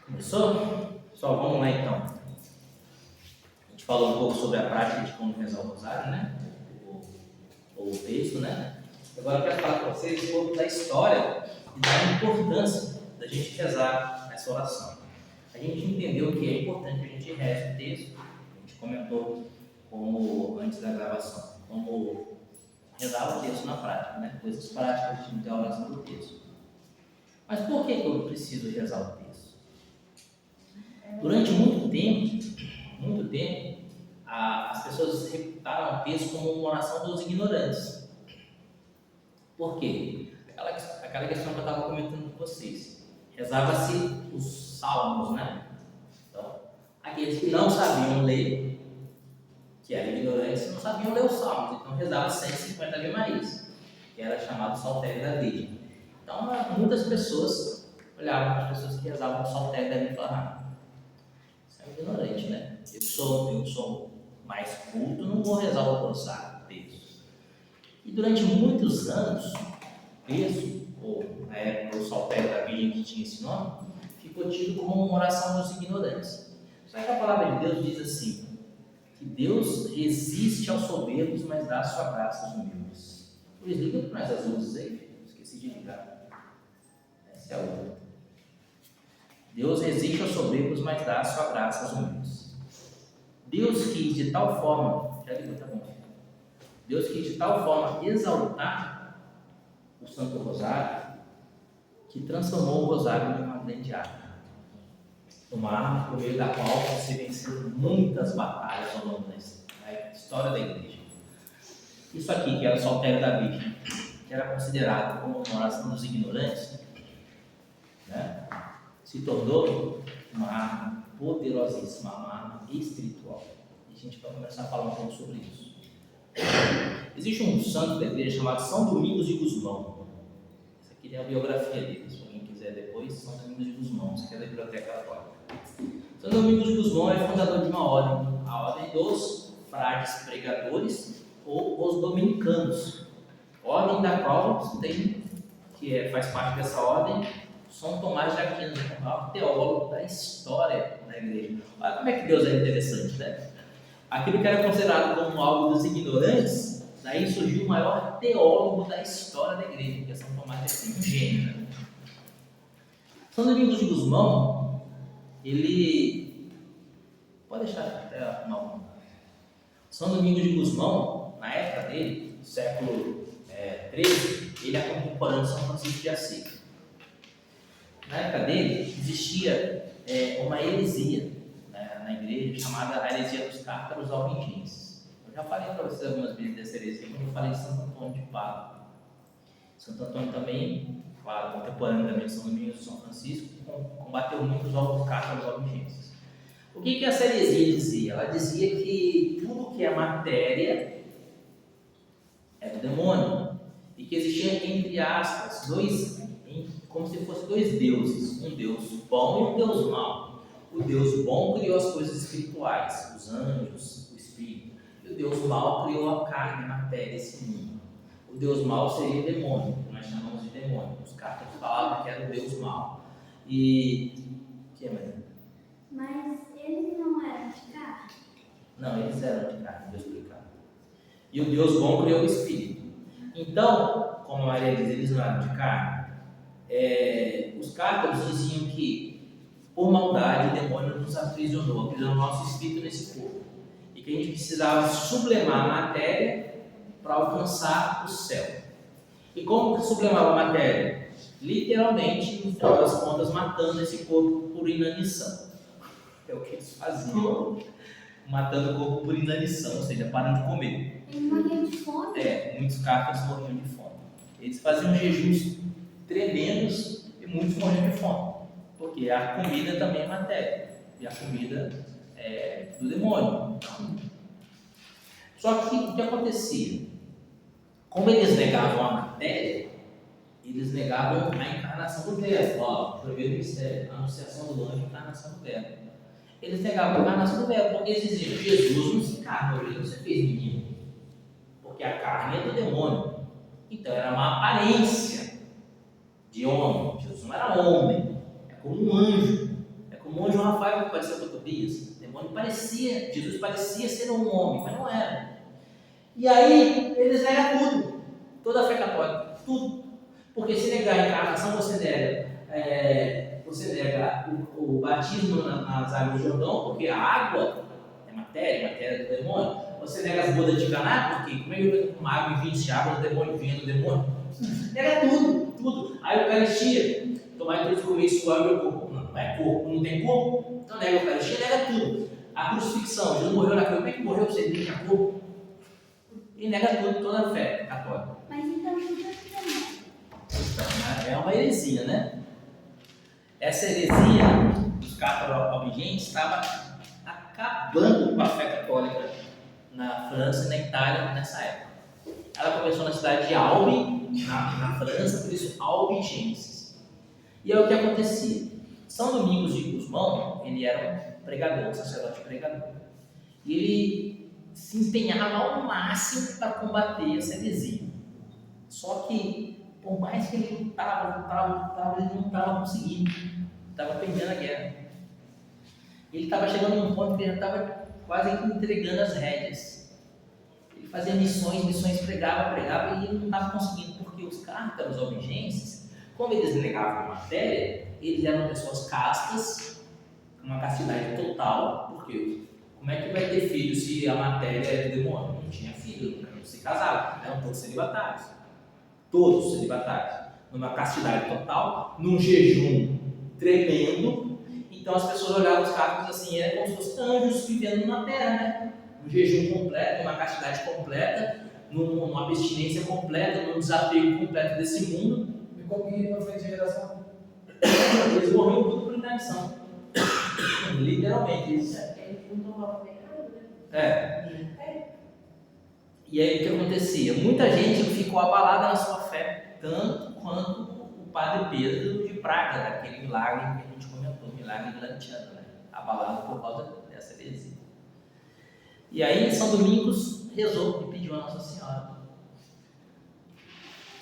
Começou? Pessoal, vamos lá então. A gente falou um pouco sobre a prática de como rezar o rosário, né? O texto, né? Agora eu quero falar para vocês um pouco da história e da importância da gente rezar essa oração. A gente entendeu que é importante que a gente reze o texto, a gente comentou como antes da gravação, como rezar o texto na prática, né? Coisas práticas da oração do texto. Mas por que eu preciso rezar o texto? Durante muito tempo, as pessoas reputaram o texto como uma oração dos ignorantes. Por quê? Aquela questão que eu estava comentando com vocês. Rezava-se os salmos, né? Então, aqueles que não sabiam ler, que eram ignorantes, não sabiam ler os salmos. Então, rezava 150 Ave Marias, que era chamado Saltério da Virgem. Então, muitas pessoas olhavam para as pessoas que rezavam o Saltério da Virgem e falavam: você é ignorante, né? Eu sou mais culto, não vou rezar o rosário, texto. E durante muitos anos, texto, ou na época o saltério da Virgem que tinha esse nome, ficou tido como uma oração dos ignorantes. Só que a palavra de Deus diz assim, que Deus resiste aos soberbos, mas dá a sua graça aos humildes. Luiz, liga para nós as luzes aí, esqueci de ligar. Essa é a outra. Deus resiste aos soberbos, mas dá a sua graça aos humildes. Deus quis de tal forma, já ligou, tá bom? Deus quis de tal forma exaltar o Santo Rosário, que transformou o Rosário numa grande arma. Uma arma por meio da qual se venceu muitas batalhas ao longo da história da igreja. Isso aqui, que era o Saltério da Virgem, que era considerado como uma oração dos ignorantes, né? Se tornou uma arma poderosíssima, uma arma espiritual. E a gente vai começar a falar um pouco sobre isso. Existe um santo da igreja chamado São Domingos de Gusmão. Essa aqui é a biografia dele, se alguém quiser depois, São Domingos de Gusmão, isso aqui é da Biblioteca Católica. São Domingos de Gusmão é fundador de uma ordem, a ordem dos frades pregadores ou os dominicanos. Ordem da qual tem, faz parte dessa ordem, São Tomás de Aquino, o maior teólogo da história da igreja. Olha como é que Deus é interessante, né? Aquilo que era considerado como algo dos ignorantes, daí surgiu o maior teólogo da história da igreja, que é São Tomás de Aquino, um gênio, né? São Domingos de Gusmão, ele... Pode deixar até não. São Domingos de Gusmão, na época dele, século XIII, ele é contemporâneo de São Francisco de Assis. Na época dele, existia uma heresia, né, na igreja, chamada a heresia dos Cátaros Albigenses. Eu já falei para vocês algumas vezes dessa heresia, quando eu falei de Santo Antônio de Pádua. Santo Antônio também, claro, contemporâneo também de São Domingos de São Francisco, combateu muito os Cátaros Albigenses. O que essa heresia dizia? Ela dizia que tudo que é matéria é do demônio, e que existia, entre aspas, como se fossem dois deuses, um Deus bom e um Deus mau. O Deus bom criou as coisas espirituais, os anjos, o espírito, e o Deus mau criou a carne, a matéria, esse mundo. O Deus mau seria o demônio, que nós chamamos de demônio. Os católicos falavam que era o Deus mau. E o que é mais? Mas eles não eram de carne? Não, eles eram de carne, vou explicar. E o Deus bom criou o espírito. Então, como a Maria diz, eles não eram de carne. Os cátaros diziam que, por maldade, o demônio nos aprisionou o nosso espírito nesse corpo. E que a gente precisava sublimar a matéria para alcançar o céu. E como que sublimava a matéria? Literalmente, no final das contas, matando esse corpo por inanição. É o que eles faziam, matando o corpo por inanição, ou seja, parando de comer. Eles morriam de fome? Muitos cátaros morriam de fome. Eles faziam jejuns tremendos e muitos morriam de fome, porque a comida também é matéria, e a comida é do demônio. Só que o que acontecia? Como eles negavam a matéria, eles negavam a encarnação do Verbo. O primeiro mistério, a anunciação do anjo, a encarnação do Verbo. Eles negavam a encarnação do Verbo, porque eles diziam: Jesus não se encarnou, ele não se fez menino, porque a carne é do demônio. Então era uma aparência de homem. Jesus não era homem, é como um anjo, é monge Rafael que apareceu com Tobias. O demônio parecia, Jesus parecia ser um homem, mas não era. E aí, eles negam tudo. Toda a fé católica, tudo. Porque se negar a encarnação, você nega o batismo nas águas do Jordão, porque a água é matéria do demônio. Você nega as bodas de Caná, porque como é que uma água e vinho se água do demônio, vinho do demônio? Nega tudo. Aí a Eucaristia, tomar tudo, comer isso, suar meu corpo. Não é corpo, não tem corpo. Então nega a Eucaristia, nega tudo. A crucifixão, Jesus morreu na cruz, como é que morreu você não tinha corpo? E nega tudo, toda a fé católica. Mas então por que você É uma heresia, né? Essa heresia dos católicos estava acabando com a fé católica na França e na Itália nessa época. Ela começou na cidade de Albi, na França, por isso albigenses. E aí o que acontecia? São Domingos de Gusmão, ele era um pregador, um sacerdote pregador. E ele se empenhava ao máximo para combater essa heresia. Só que, por mais que ele lutava, ele não estava conseguindo. Estava perdendo a guerra. Ele estava chegando num ponto que ele já estava quase entregando as rédeas. Ele fazia missões, pregava e ele não estava conseguindo, porque os cártaros albigenses, como eles negavam a matéria, eles eram pessoas castas, uma castidade total, porque como é que vai ter filho se a matéria é do demônio? Não tinha filho, não se casava, eram todos celibatários. Todos celibatários. Numa castidade total, num jejum tremendo. Então as pessoas olhavam os cártaros assim, era como se fossem anjos vivendo na terra, né? Um jejum completo, uma castidade completa, numa abstinência completa, num desapego completo desse mundo. E como que não foi de geração? Eles morreram tudo por inanição. Literalmente, isso. Eles não tomavam pecado, né? É. E aí o que acontecia? Muita gente ficou abalada na sua fé, tanto quanto o padre Pedro de Praga, daquele milagre que a gente comentou, o milagre atlantiano, né? Abalado por causa dessa heresia. E aí São Domingos rezou e pediu a Nossa Senhora.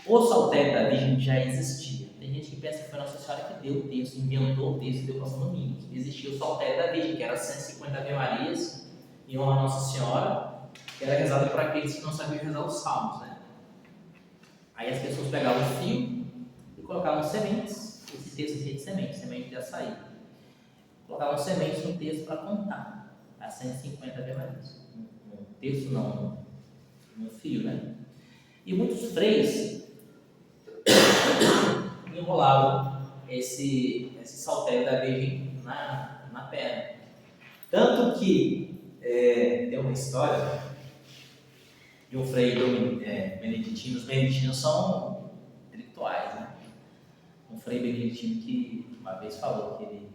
O saltério da Virgem já existia. Tem gente que pensa que foi Nossa Senhora que deu o texto, inventou o texto e deu para São Domingos. Existia o saltério da Virgem, que era 150 Ave Marias em honra a Nossa Senhora, que era rezado para aqueles que não sabiam rezar os salmos, né? Aí as pessoas pegavam o fio e colocavam sementes, esse texto aqui é de semente de açaí. Colocavam sementes no texto para contar as 150 Ave Marias. No texto não, no fio, né? E muitos freios enrolavam esse saltério da Virgem na perna. Tanto que tem uma história de um frei beneditino. Os beneditinos são intelectuais, né? Um frei beneditino que uma vez falou que ele...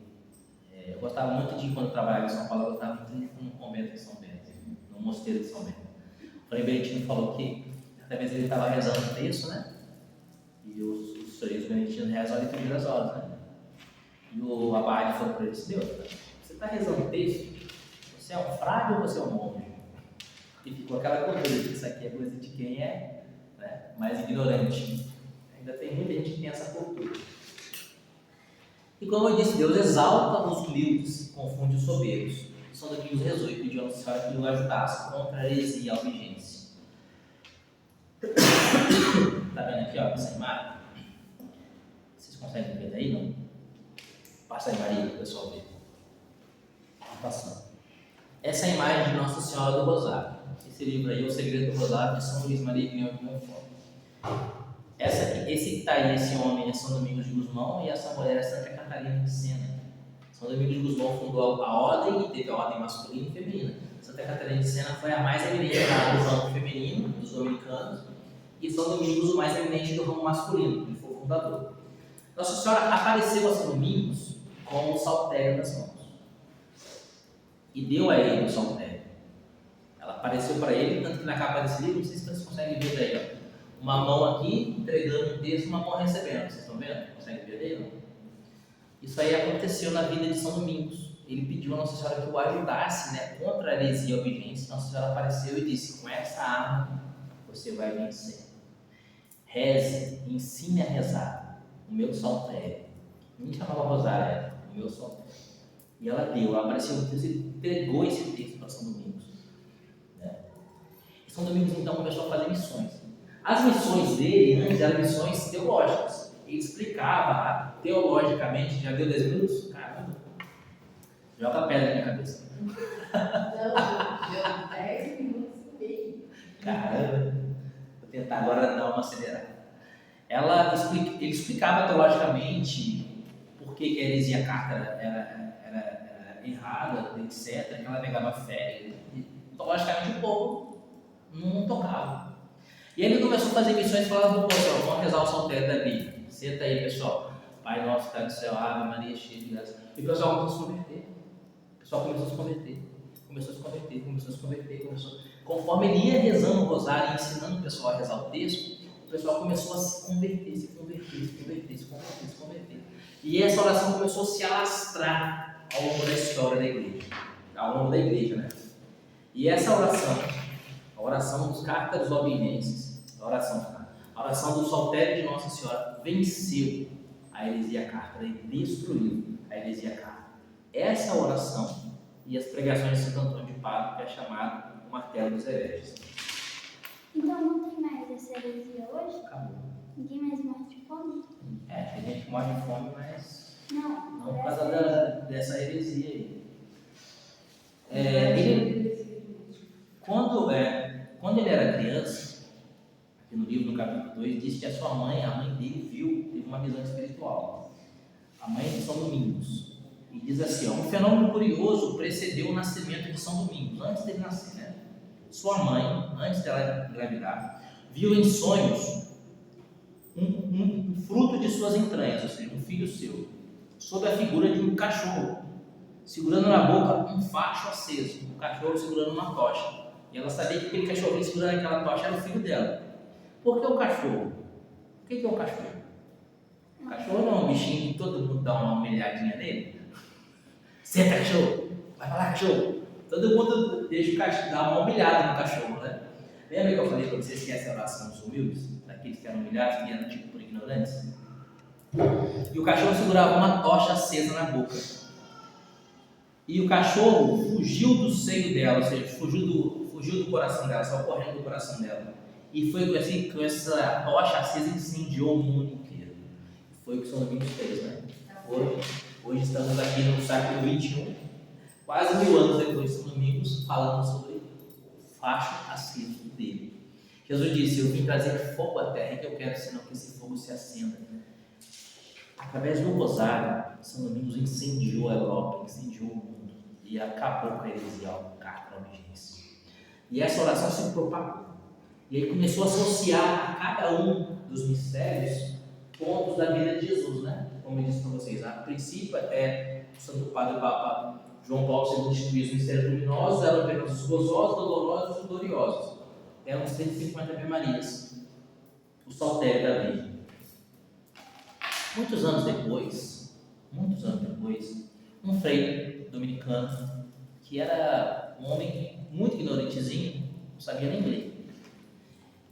eu gostava muito de, quando eu trabalhava em São Paulo, eu gostava muito de ir no convento de São Bento, no mosteiro de São Bento. O frei beneditino falou que, até mesmo ele estava rezando o texto, né? E os freios beneditinos rezam a liturgia das horas, né? E o abade falou para ele: Deus, você está rezando o texto? Você é um frade ou você é um monge? E ficou aquela coisa, isso aqui é coisa de quem é, né, mais ignorante. Ainda tem muita gente que tem essa cultura. E como eu disse, Deus exalta os humildes, confunde os soberbos. São Domingos rezou e pediu a Nossa Senhora que o ajudasse contra a heresia e a albigense. Está vendo aqui, ó, essa imagem? Vocês conseguem ver daí, não? Passa aí, Maria, para o pessoal ver. Está passando. Essa é a imagem de Nossa Senhora do Rosário. Esse livro aí é O Segredo do Rosário, de São Luís Maria Grignão de Montfort. Esse que está aí, esse homem é São Domingos de Gusmão e essa mulher é Santa Catarina de Sena. São Domingos de Gusmão fundou a ordem e teve a ordem masculina e feminina. Santa Catarina de Sena foi a mais eminente do ramo feminino, dos dominicanos, e São Domingos o mais eminente do ramo masculino, ele foi o fundador. Nossa Senhora apareceu a São Domingos com o saltério nas mãos e deu a ele o saltério. Ela apareceu para ele, tanto que na capa desse livro, não sei se vocês conseguem ver daí, ó, uma mão aqui entregando um texto, uma mão recebendo. Vocês estão vendo? Conseguem ver daí, não? Isso aí aconteceu na vida de São Domingos. Ele pediu a Nossa Senhora que o ajudasse, né, contra a heresia e a obediência. Nossa Senhora apareceu e disse: com essa arma você vai vencer. Reze, ensine a rezar o meu saltério. Não chamava rosário, o meu saltério. E ela apareceu um texto e entregou esse texto para São Domingos. Né? E São Domingos então começou a fazer missões. As missões dele antes eram missões teológicas. Ele explicava teologicamente. Já deu 10 minutos? Caramba! Joga pedra na minha cabeça. Não, deu 10 minutos e meio. Caramba! Vou tentar agora dar uma acelerada. Ele explicava teologicamente por que a heresia cártara era errada, etc. Que ela negava fé. E teologicamente o povo não tocava. E aí ele começou a fazer missões falando: pessoal, vamos rezar o saltério da Bíblia. Senta aí, pessoal. Pai nosso que está no céu, Ave Maria, cheia de graça. E o pessoal começou a se converter. O pessoal começou a se converter. Conforme ele ia rezando o rosário e ensinando o pessoal a rezar o texto, o pessoal começou a se converter. E essa oração começou a se alastrar ao longo da história da igreja, né? E essa oração, a oração dos cártaros albinenses, a oração do saltério de Nossa Senhora, venceu a heresia cártara e destruiu a heresia cártara. Essa oração e as pregações de Santo Antônio de Pádua, que é chamado o martelo dos hereges. Então não tem mais essa heresia hoje? Acabou. Ninguém mais morre de fome? Tem gente que morre de fome, mas Não. não por causa dessa heresia aí. Quando ele era criança, aqui no livro, no capítulo 2, diz que a mãe dele teve uma visão espiritual. A mãe de São Domingos. E diz assim: um fenômeno curioso precedeu o nascimento de São Domingos, antes dele nascer, né? Sua mãe, antes dela engravidar, viu em sonhos um fruto de suas entranhas, ou seja, um filho seu, sob a figura de um cachorro, segurando na boca um facho aceso, um cachorro segurando uma tocha. E ela sabia que aquele cachorrinho segurando aquela tocha era o filho dela. Por que o cachorro? O que é o cachorro? O cachorro não é um bichinho que todo mundo dá uma humilhadinha nele? Senta, cachorro! Vai pra lá, cachorro! Todo mundo deixa o cachorro, dá uma humilhada no cachorro, né? Lembra que eu falei para vocês que essa oração dos humildes, daqueles que eram humilhados, que eram tipo por ignorantes? E o cachorro segurava uma tocha acesa na boca. E o cachorro fugiu do seio dela, ou seja, fugiu do coração dela, saiu correndo do coração dela. E foi assim, com essa tocha acesa, incendiou o mundo inteiro. Foi o que São Domingos fez, né? Hoje estamos aqui no século XXI, quase 1000 anos depois de São Domingos, falando sobre o facho aceso dele. Jesus disse: eu vim trazer fogo à terra, e que eu quero senão que esse fogo se acenda. Através do rosário, São Domingos incendiou a Europa, incendiou o mundo e acabou com a heresia cártara albigense. E essa oração se propagou. E ele começou a associar a cada um dos mistérios pontos da vida de Jesus, né? Como eu disse para vocês, a princípio até o Santo Padre Papa João Paulo II instituiu os mistérios luminosos, eram apenas os gozosos, dolorosos e gloriosos. Eram 150 Ave Marias, o saltério da Virgem. Muitos anos depois, um frei dominicano, que era um homem muito ignorantezinho, não sabia nem ler,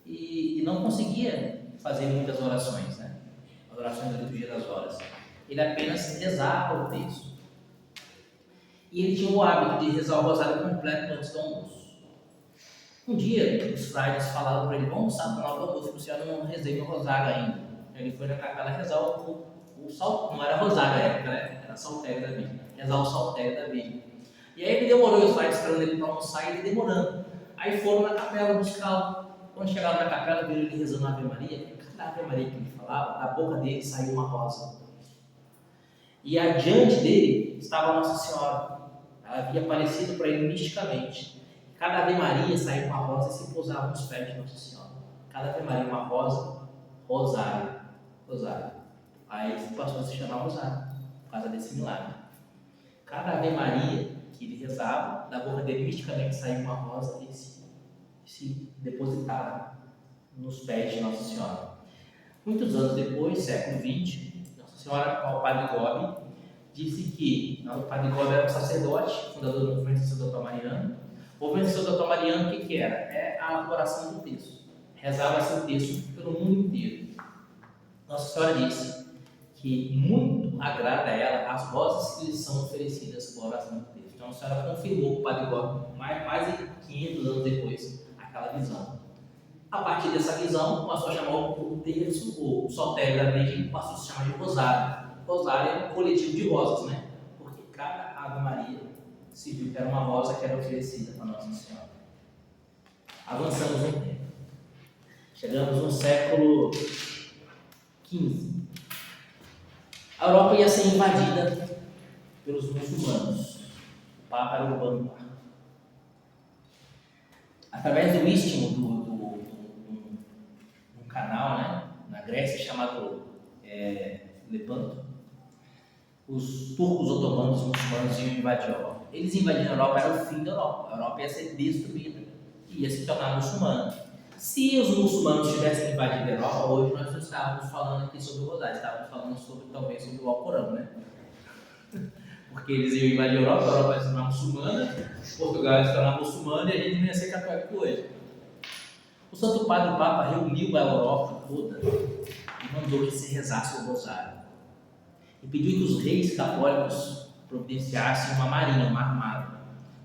e não conseguia fazer muitas orações, né? As orações da liturgia das horas. Ele apenas rezava o texto. E ele tinha o hábito de rezar o rosário completo antes do almoço. Um dia, os frades falaram para ele: vamos almoçar para o almoço, porque o senhor não rezei meu rosário ainda. Ele foi na capela rezar o saltério, não era rosário na época, né? Era saltério da Virgem. Rezar o saltério da Virgem. E aí ele demorou, os frades esperando ele para almoçar e ele demorando. Aí foram na capela buscá-lo. Quando chegaram na capela, viram ele rezando a Ave Maria. Cada Ave Maria que ele falava, da boca dele saiu uma rosa. E adiante dele estava Nossa Senhora. Ela havia aparecido para ele misticamente. Cada Ave Maria saía uma rosa e se pousava nos pés de Nossa Senhora. Cada Ave Maria uma rosa, rosário. Aí ele passou a se chamar Rosário, por causa desse milagre. Cada Ave Maria que ele rezava, da boca dele misticamente saía uma rosa e se depositava nos pés de Nossa Senhora. Muitos anos depois, século XX, Nossa Senhora, ao Padre Gobi, disse que o Padre Gobi era um sacerdote, fundador do movimento sacerdotal mariano. O movimento sacerdotal mariano, o que era? É a oração do texto. Rezava-se o texto pelo mundo inteiro. Nossa Senhora disse que muito agrada a ela as rosas que lhes são oferecidas por oração do texto. Então a senhora confirmou com o Padre Góes, mais de 500 anos depois, aquela visão. A partir dessa visão, passou a chamar o terço, o soltério da Virgem, passou a se chamar de rosário. Rosário é um coletivo de rosas, né? Porque cada Ave Maria se viu que era uma rosa que era oferecida para Nossa Senhora. Avançamos um tempo. Chegamos no século XV. A Europa ia ser invadida pelos muçulmanos. O Papa era Urbano IV. Através do istmo um canal, né, na Grécia chamado Lepanto, os turcos otomanos e muçulmanos iam invadir a Europa. Eles invadindo a Europa era o fim da Europa. A Europa ia ser destruída e ia se tornar muçulmana. Se os muçulmanos tivessem invadido a Europa, hoje nós não estávamos falando aqui sobre o Rosário, estávamos falando talvez sobre o Alcorão, né? Porque eles iam invadir a Europa ia se tornar muçulmana, Portugal ia se tornar muçulmana e a gente não ia ser católico hoje. O Santo Padre, o Papa, reuniu a Europa toda e mandou que se rezasse o Rosário. E pediu que os reis católicos providenciassem uma marinha, uma armada,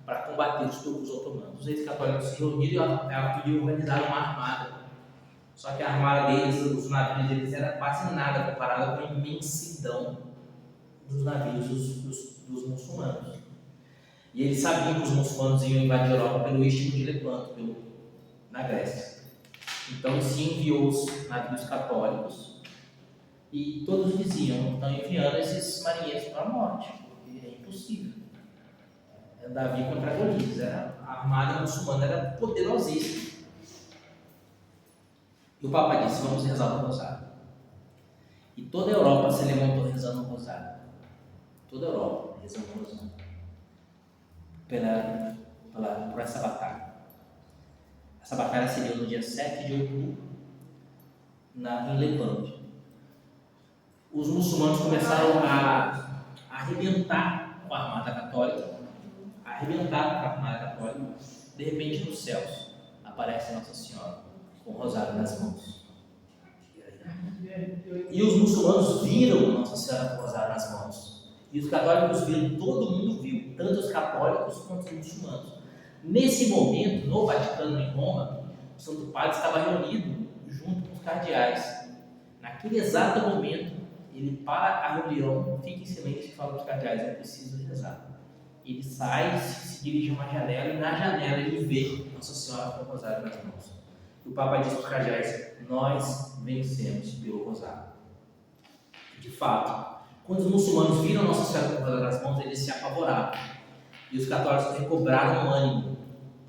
para combater os turcos otomanos. Os reis católicos se reuniram e ela pediu organizar uma armada. Só que a armada deles, os navios deles, era quase nada comparada com a imensidão dos navios dos muçulmanos. E eles sabiam que os muçulmanos iam invadir a Europa pelo istmo de Lepanto, na Grécia. Então se enviou os navios católicos e todos diziam: estão enviando esses marinheiros para a morte, porque é impossível. Davi contra Golias, a armada muçulmana era poderosíssima. E o Papa disse: vamos rezar o Rosário. E toda a Europa se levantou rezando o Rosário. Toda a Europa rezando o Rosário por essa batalha. Essa batalha se deu no dia 7 de outubro, em Lepanto. Os muçulmanos começaram a arrebentar com a armada católica. De repente, nos céus, aparece Nossa Senhora com o rosário nas mãos. E os muçulmanos viram Nossa Senhora com o rosário nas mãos. E os católicos viram, todo mundo viu, tanto os católicos quanto os muçulmanos. Nesse momento, no Vaticano, em Roma, o Santo Padre estava reunido junto com os cardeais. Naquele exato momento, ele para a reunião, fica em silêncio e fala para os cardeais: é preciso rezar. Ele sai, se dirige a uma janela e na janela ele vê Nossa Senhora com o rosário nas mãos. E o Papa diz para os cardeais: nós vencemos pelo rosário. De fato, quando os muçulmanos viram Nossa Senhora com o rosário nas mãos, eles se apavoraram. E os católicos recobraram o ânimo.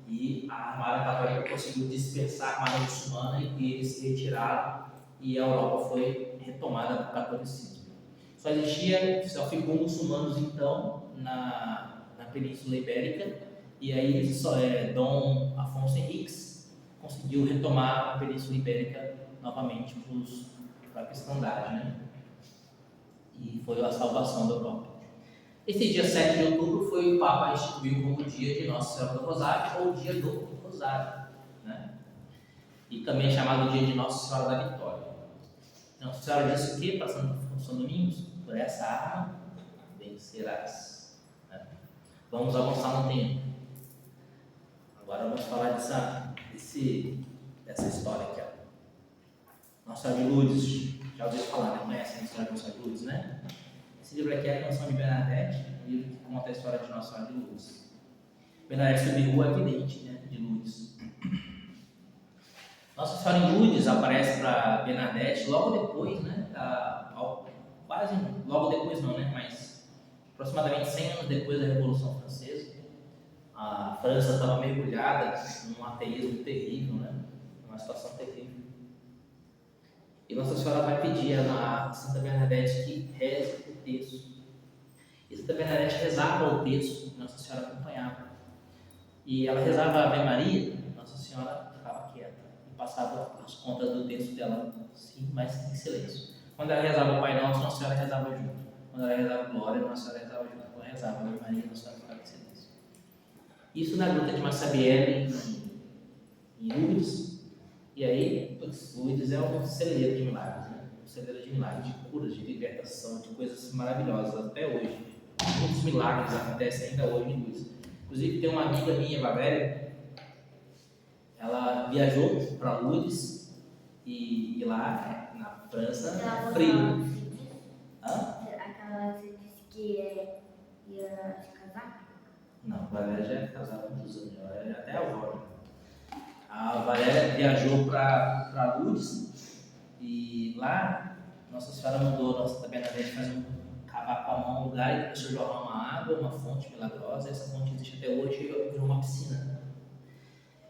E a armada católica conseguiu dispersar a armada muçulmana e eles se retiraram e a Europa foi retomada para o catolicismo. Só ficou muçulmanos então na Península Ibérica, e aí Dom Afonso Henriques conseguiu retomar a Península Ibérica novamente para a cristandade, né? E foi a salvação da Europa. Esse dia 7 de outubro foi o Papa instituiu como dia de Nossa Senhora do Rosário, ou dia do Rosário, né? E também é chamado dia de Nossa Senhora da Vitória. Então, Nossa Senhora disse o quê para São Domingos? Por essa arma vencerás. Né? Vamos avançar no tempo. Agora vamos falar dessa história aqui. Nossa Senhora de Lourdes. Já ouviu falar, né? Conhecem a história de Nossa Senhora de Lourdes, né? Esse livro aqui é a Canção de Bernadette, um livro que conta a história de Nossa Senhora de Lourdes. Bernadette subiu rua evidente, né, de Lourdes. Nossa Senhora em Lourdes aparece para Bernadette logo depois, né? Quase logo depois não, né? Mas aproximadamente 100 anos depois da Revolução Francesa. A França estava mergulhada num ateísmo terrível, né? Numa situação terrível. E Nossa Senhora vai pedir a Santa Bernadette que reze o texto. E Santa Bernadette rezava o texto, Nossa Senhora acompanhava. E ela rezava a Ave Maria, Nossa Senhora ficava quieta e passava as contas do texto dela, sim, mas em silêncio. Quando ela rezava o Pai Nosso, Nossa Senhora rezava junto. Quando ela rezava Glória, Nossa Senhora rezava junto. Quando ela rezava a Ave Maria, Nossa Senhora ficava em silêncio. Isso na gruta de Massabielle, em Lourdes. E aí, Lourdes é um celeiro de milagres, né? celeira de milagres, de curas, de libertação, de coisas maravilhosas até hoje. Muitos milagres acontecem ainda hoje em Lourdes. Inclusive, tem uma amiga minha, Valéria, ela viajou para Lourdes e lá na França é frio. Hã? Aquela que você disse que ia se casar? Não, a Valéria já é casada há muitos anos, ela é até avó. A Valéria viajou para Lourdes e lá Nossa Senhora mandou a nossa Bernadette fazer cavar com a mão um lugar e começou a jorrar uma água, uma fonte milagrosa. Essa fonte existe até hoje e virou uma piscina.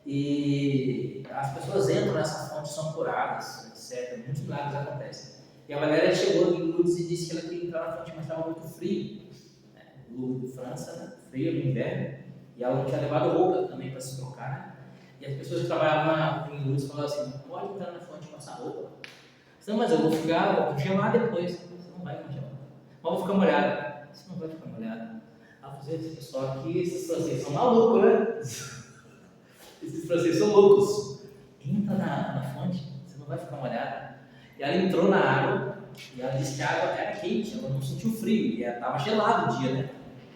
E as pessoas entram nessa fonte, são curadas, etc. Muitos milagres acontecem. E a Valéria chegou em Lourdes e disse que ela queria entrar na fonte, mas estava muito frio. Lourdes, França, né? Frio no inverno. E ela não tinha levado roupa também para se trocar, né? E as pessoas que trabalhavam em Lourdes falavam assim: não pode entrar na fonte e passar roupa. Não, mas eu vou congelar depois. Você não vai congelar. Mas eu vou ficar molhada. Você não vai ficar molhada. Ah, esse pessoal aqui, esses franceses são malucos, né? Esses franceses são loucos. Entra na fonte, você não vai ficar molhada. E ela entrou na água e ela disse que a água era quente, ela não sentiu frio. E estava gelado o dia, né?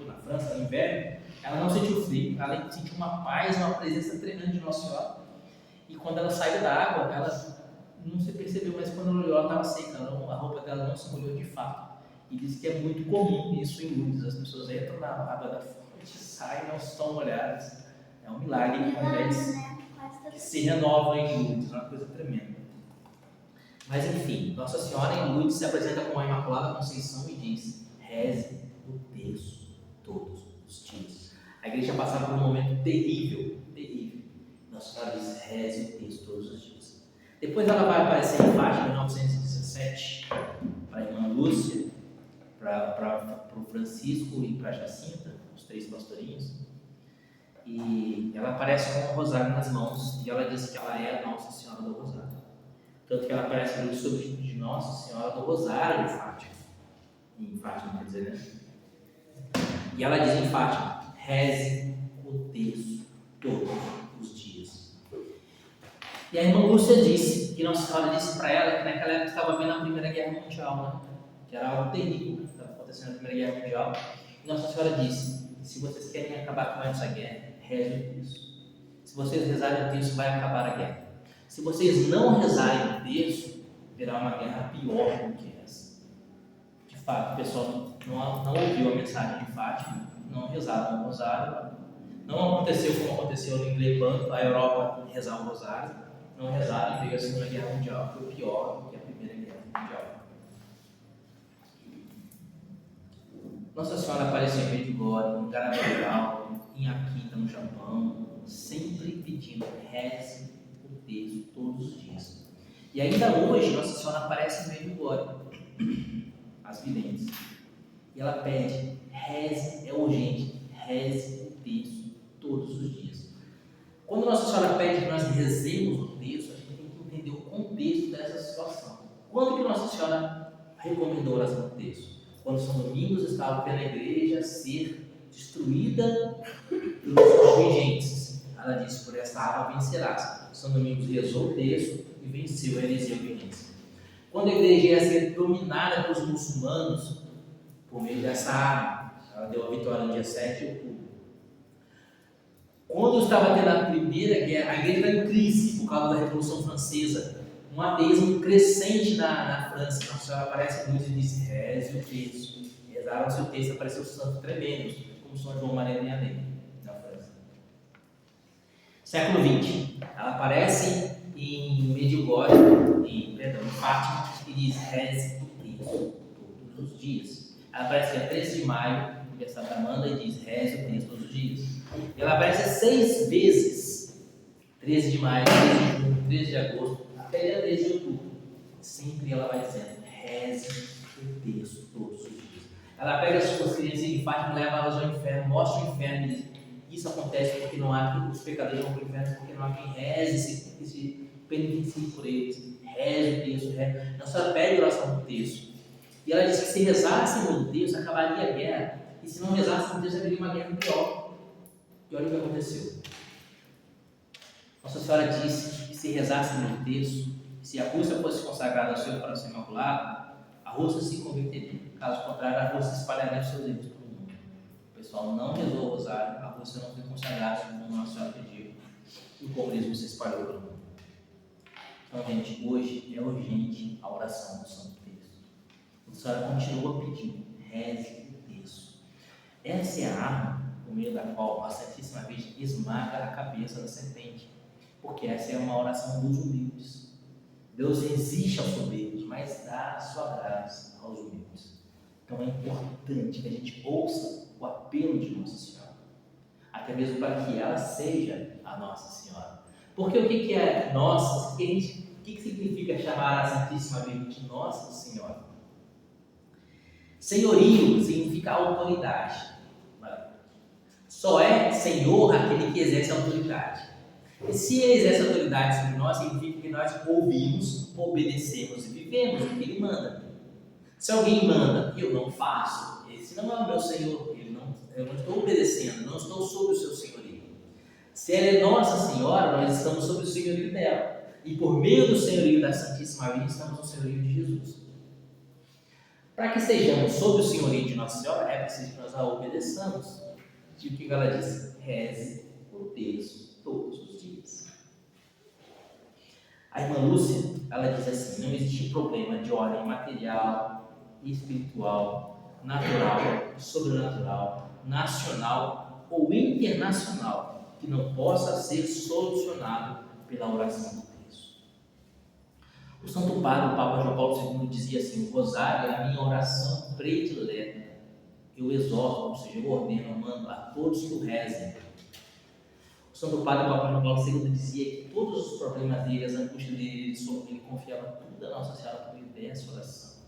Na França, no inverno, ela não sentiu frio, ela sentiu uma paz, uma presença tremenda de Nossa Senhora. E quando ela saiu da água, ela não se percebeu, mas quando ela olhou, ela estava seca, a roupa dela não se molhou de fato. E diz que é muito comum isso em Lourdes, as pessoas entram na água da fonte, saem, não estão molhadas. É um milagre que acontece, que se renova em Lourdes, é uma coisa tremenda. Mas enfim, Nossa Senhora em Lourdes se apresenta com a Imaculada Conceição e diz: reze o terço todos os dias. A igreja passava por um momento terrível, terrível. Nossa Senhora diz: reze o terço todos os dias. Depois ela vai aparecer em Fátima, em 1917, para a irmã Lúcia, para o Francisco e para a Jacinta, os 3 pastorinhos. E ela aparece com um rosário nas mãos e ela diz que ela é a Nossa Senhora do Rosário. Tanto que ela aparece no sobre de Nossa Senhora do Rosário de Fátima. Em Fátima, quer dizer, né? E ela diz em Fátima: reze o terço todos os dias. E a irmã Lúcia disse, que Nossa Senhora disse para ela que naquela época estava vendo a Primeira Guerra Mundial, né? Que era algo terrível, né? Que estava acontecendo na Primeira Guerra Mundial. E Nossa Senhora disse: se vocês querem acabar com essa guerra, reze o terço. Se vocês rezarem o terço, vai acabar a guerra. Se vocês não rezarem o terço, virá uma guerra pior do que essa. De fato, o pessoal não ouviu a mensagem de Fátima, não rezaram o rosário. Não aconteceu como aconteceu no Inglepanto, a Europa rezar o rosário. Não rezaram e veio a Segunda Guerra Mundial, foi pior do que a Primeira Guerra Mundial. Nossa Senhora apareceu em Medjugorje, em Garabandal, em Akita, no Japão, sempre pedindo: reze o terço todos os dias. E ainda hoje, Nossa Senhora aparece em Medjugorje, as videntes. E ela pede: reze, é urgente, reze o terço todos os dias. Quando Nossa Senhora pede que nós rezemos o terço, a gente tem que entender o contexto dessa situação. Quando que Nossa Senhora recomendou a oração do terço? Quando São Domingos estava vendo a igreja ser destruída pelos albigenses. Ela disse: por essa água vencerás. São Domingos rezou o terço e venceu a heresia albigense. Quando a igreja ia ser dominada pelos muçulmanos, por meio dessa arma, ela deu a vitória no dia 7 de outubro. Quando estava tendo a Primeira Guerra, a igreja estava em crise por causa da Revolução Francesa, um ateísmo crescente na França. Nossa Senhora aparece muito e diz: reze o terço. Rezaram-se o terço, apareceu santos tremendos, como São João Maria Vianney, na França. Século XX, ela aparece em Medjugorje, em Fátima, e diz: reze o terço todos os dias. Ela aparece dia 13 de maio, aniversário da Amanda, e diz: reze o terço todos os dias. E ela aparece 6 vezes: 13 de maio, 13 de junho, 13 de agosto, até dia 13 de outubro. Sempre ela vai dizendo: reze o terço todos os dias. Ela pega as suas crianças de Fátima, leva elas ao inferno, mostra o inferno e diz: isso acontece porque não há, os pecadores vão para o inferno porque não há quem reze, se penitencie por eles. Reze o terço, reze. Nossa Senhora pede a oração do terço. E ela diz que se rezassem o terço, acabaria a guerra. E se não rezassem o terço, haveria uma guerra pior. E olha o que aconteceu. Nossa Senhora disse que se rezassem o terço, se a Rússia fosse consagrada ao seu coração imaculado, a Rússia se converteria. Caso contrário, a Rússia espalharia os seus erros pelo mundo. O pessoal não rezou o rosário, a Rússia não foi consagrada como Nossa Senhora pediu, e o comunismo se espalhou pelo mundo. Então, gente, hoje é urgente a oração do Santo Terço. A Senhora continua pedindo, reze o terço. Essa é a arma por meio da qual a Santíssima Virgem esmaga a cabeça da serpente, porque essa é uma oração dos humildes. Deus resiste aos soberbos, mas dá a sua graça aos humildes. Então é importante que a gente ouça o apelo de Nossa Senhora, até mesmo para que ela seja a Nossa Senhora. Porque o que é Nossa? O que significa chamar a Santíssima Virgem de Nossa Senhora? Senhorio significa autoridade. Só é Senhor aquele que exerce autoridade. E se ele exerce autoridade sobre nós, significa que nós ouvimos, obedecemos e vivemos o que ele manda. Se alguém manda e eu não faço, esse não é o meu Senhor, eu não estou obedecendo, não estou sob o seu senhorio. Se ela é Nossa Senhora, nós estamos sob o senhorio dela. E por meio do senhorio da Santíssima Virgem, estamos no senhorio de Jesus. Para que sejamos sob o senhorio de Nossa Senhora, é preciso que nós a obedeçamos. E o que ela diz? Reze o terço todos os dias. A irmã Lúcia, ela diz assim: não existe problema de ordem material, espiritual, natural, sobrenatural, nacional ou internacional que não possa ser solucionado pela oração do terço. O Santo Padre, o Papa João Paulo II, dizia assim: o rosário é a minha oração predileta. Eu exorto, ou seja, eu ordeno, eu mando a todos que o rezem. O Santo Padre, o Papa João Paulo II, dizia que todos os problemas dele, as angústias dele, ele confiava tudo a Nossa Senhora por meio dessa oração.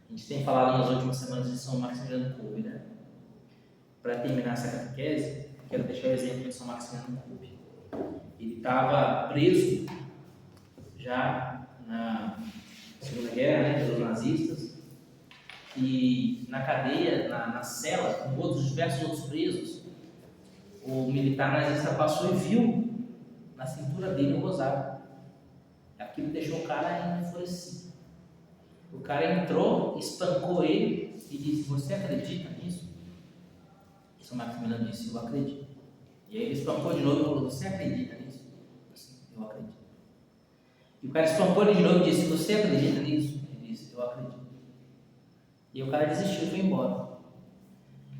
A gente tem falado nas últimas semanas de São Maximiliano Kolbe, né? Para terminar essa catequese, quero deixar o exemplo de São Maximiliano Kolbe. Ele estava preso já na Segunda Guerra, né, pelos nazistas, e na cadeia, na cela, com diversos outros presos, o militar nazista passou e viu na cintura dele o rosário. Aquilo deixou o cara enfurecido. O cara entrou, espancou ele e disse: você acredita nisso? E São Maximiliano disse: eu acredito. E aí ele espancou de novo e falou: você acredita nisso? Eu disse: eu acredito. E o cara espancou ele de novo e disse: você acredita nisso? Ele disse: eu acredito. E o cara desistiu e foi embora.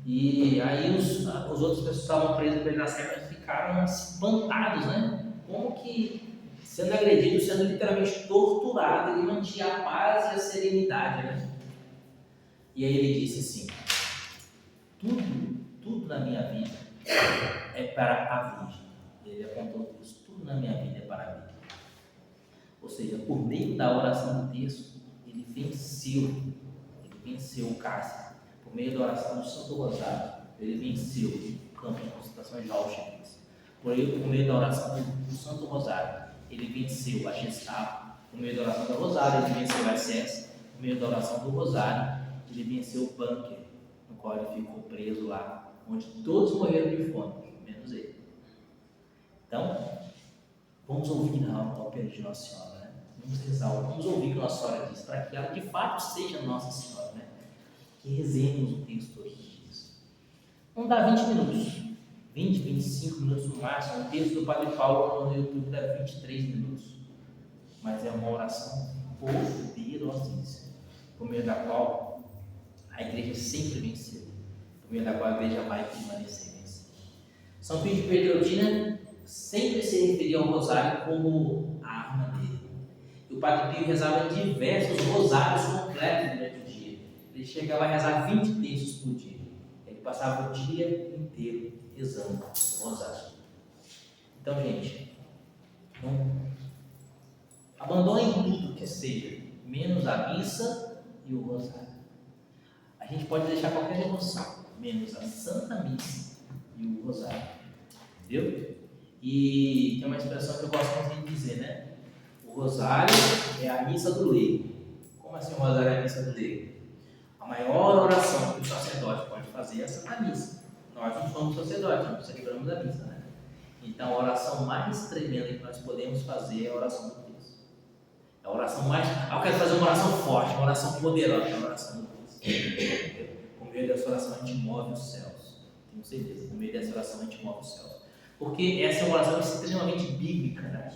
E aí os outros pessoas que estavam presos por ele na cela ficaram espantados, né? Como que, sendo agredido, sendo literalmente torturado, ele mantinha a paz e a serenidade, né? E aí ele disse assim: tudo na minha vida é para a Virgem. Ele apontou isso: tudo na minha vida é para a Virgem. Ou seja, por meio da oração do terço, ele venceu o cárcere. Por meio da oração do Santo Rosário, ele venceu o campo de concentração de Auschwitz. Por meio da oração do Santo Rosário, ele venceu a Gestapo. Por meio da oração do Rosário, ele venceu a SS. Por meio da oração do Rosário, ele venceu o bunker, no qual ele ficou preso lá, onde todos morreram de fome, menos ele. Então, vamos ouvir o apelo de Nossa Senhora, né? Vamos rezar, vamos ouvir o que Nossa Senhora diz, para que ela de fato seja Nossa Senhora, né? Que rezemos o texto todos os dias. Vamos dar 20 minutos, 20, 25 minutos no máximo. O texto do Padre Paulo no YouTube dá 23 minutos, mas é uma oração poderosíssima, por meio da qual a igreja sempre venceu, por meio da qual a igreja vai permanecer vencida. São Pio de Pietrelcina sempre se referia ao rosário como a arma dele. E o Padre Pio rezava diversos rosários completos durante o dia. Ele chegava a rezar 20 textos por dia. Ele passava o dia inteiro rezando o rosário. Então, gente, não abandonem tudo que seja, menos a missa e o rosário. A gente pode deixar qualquer devoção, menos a Santa Missa e o rosário. Entendeu? E tem uma expressão que eu gosto muito de dizer, né? O rosário é a missa do leigo. Como assim o rosário é a missa do leigo? A maior oração que o sacerdote pode fazer é a Santa Missa. Nós não somos sacerdotes, nós celebramos a missa, né? Então a oração mais tremenda que nós podemos fazer é a oração do terço. É a oração mais. Eu quero fazer uma oração forte, uma oração poderosa, uma oração. Por meio dessa oração a gente move os céus. Tenho certeza. Por meio dessa oração a gente move os céus. Porque essa é uma oração extremamente bíblica, né?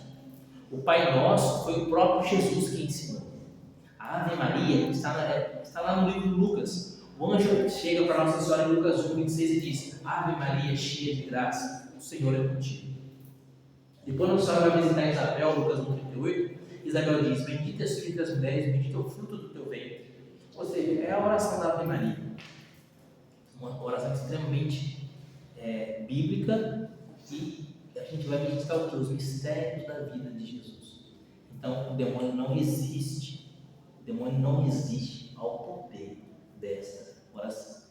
O Pai Nosso foi o próprio Jesus que ensinou. A Ave Maria está lá no livro de Lucas. O anjo chega para Nossa Senhora em Lucas 1:26 e diz: Ave Maria, cheia de graça, o Senhor é contigo. Depois Nossa Senhora vai visitar Isabel, Lucas 1:38. Isabel diz: bendita és tu entre as mulheres, bendito é o fruto do teu ventre. Ou seja, é a oração da Ave Maria. Uma oração extremamente bíblica, e a gente vai meditar o que? Os mistérios da vida de Jesus. Então, o demônio não resiste. O demônio não resiste ao poder desta oração.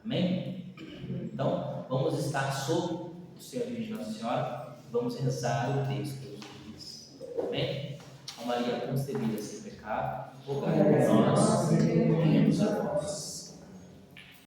Amém? Então, vamos estar sob o senhorio de Nossa Senhora. Vamos rezar o texto dos dias. Amém? A Maria concebida sem pecado, rogai por nós, que recorremos a vós.